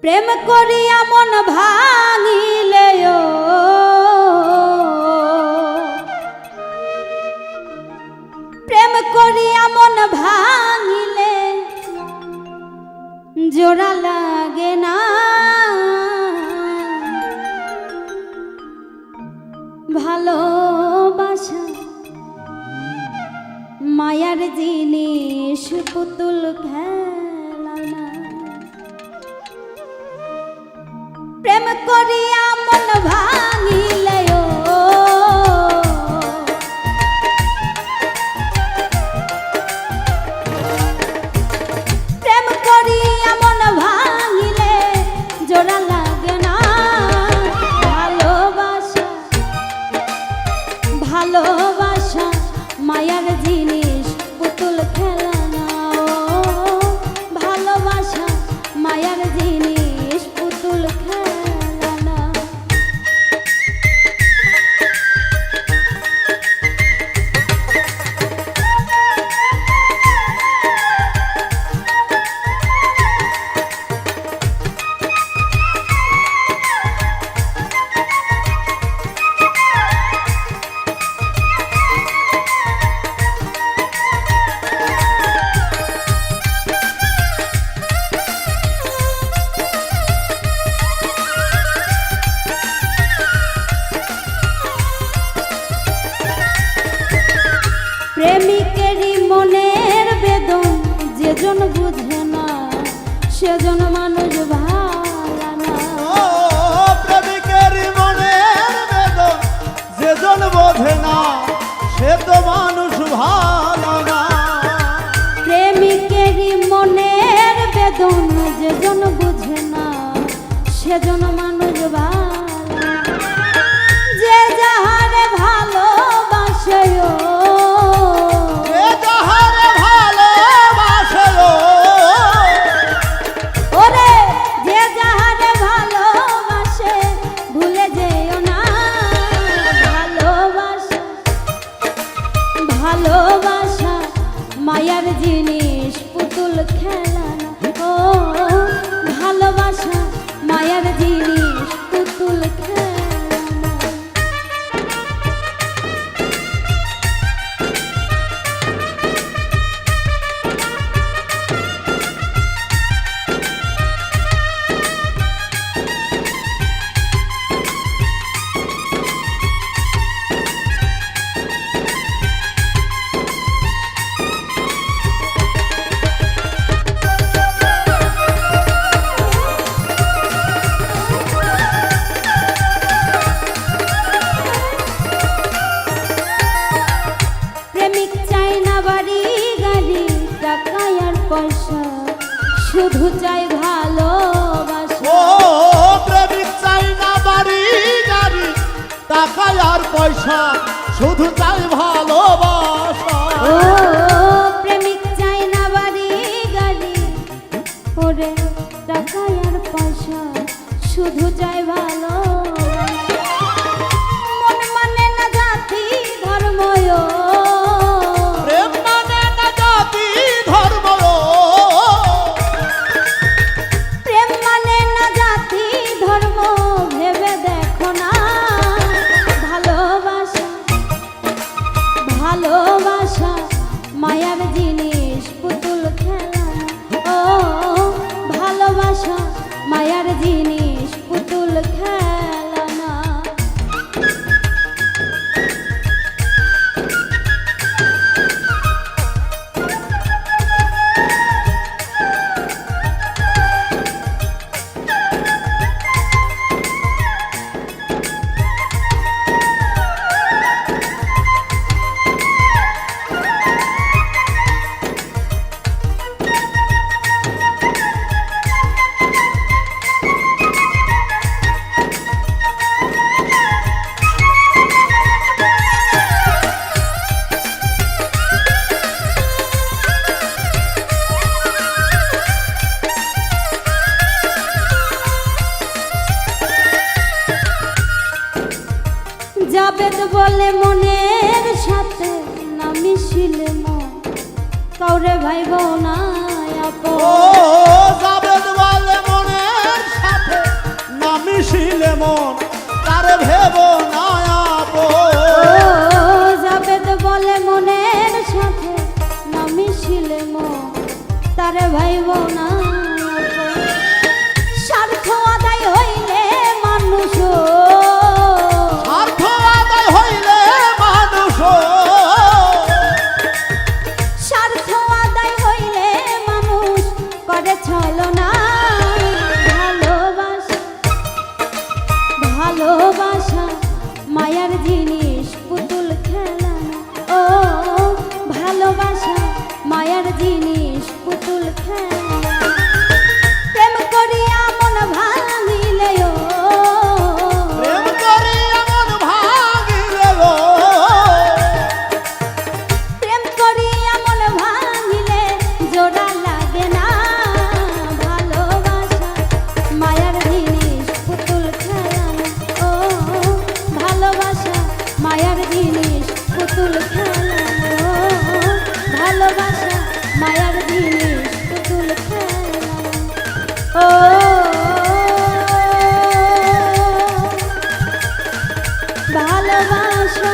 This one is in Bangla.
প্রেম করিয়া মন ভাঙিলে প্রেম করিয়া মন ভাঙিলে জোড়া লাগে না ভালোবাসা মায়ার জিনিস পুতুল খেলা না প্রেম করিয়া মন ভাঙিলে প্রেম করিয়া মন ভাঙিলে জোড়া লাগে না ভালোবাসা ভালোবাসা মায়ার জিনিস পুতুল খেলা না ভালোবাসা মায়ার জিনিস পুতুল খেলা না প্রেমিকেরই মনের বেদন যেজন বুঝে না সেজন মানুষ ভালো না প্রেমিকেরই মনের বেদন যেজন বোঝে না সে তো মানুষ ভালো না প্রেমিকেরই মনের বেদন যেজন বুঝে না সেজন মানুষ ভালো না যে যাহারে ভালোবাসে ভালোবাসা মায়ার জিনিস পুতুল খেলা না ও ভালোবাসা মায়ার জিনিস পুতুল খেলা না পয়সা শুধু চাই ভালোবাসা ও প্রেমিক চাই না বাড়ি গাড়ি টাকা আর পয়সা শুধু চাই ভালোবাসা ও প্রেমিক চাই না বাড়ি গাড়ি ওরে টাকা আর পয়সা শুধু চাই ভালোবাসা মন মানে না জাতি ধর্ম ভালোবাসা মায়ার জিনিস পুতুল খেলা ও ভালোবাসা মায়ার জিনিস পুতুল খেলা না জাবেদ বলে মনের সাথে না মিশিলে মন কাউরে ভাইব না আপন জাবেদ বলে মনের মিশিলে মন তারে ভেব না আপন। ও জাবেদ বলে মনের সাথে না মিশিলে মন তারে ভাইব না আপন। স্বার্থ আদায় হইলে মানুষ স্বার্থ আদায় হইলে মানুষ স্বার্থ আদায় হইলে মানুষ করে ছলনা। ভালোবাসা ভালোবাসা মায়ার জিনিস পুতুল খেলা ও ভালোবাসা মায়ার জিনিস পুতুল খেলা। প্রেম করিয়া মন ভাঙিলে ও প্রেম করিয়া মন ভাঙিলে গো প্রেম করিয়া মন ভাঙিলে জোড়া লাগে না। ভালোবাসা মায়ার জিনিস পুতুল খেলা ও ভালোবাসা মায়ার জিনিস পুতুল খেলা ও ভালোবাসা মায়ার জিনিস পুতুল খেলা ও ভালোবাসা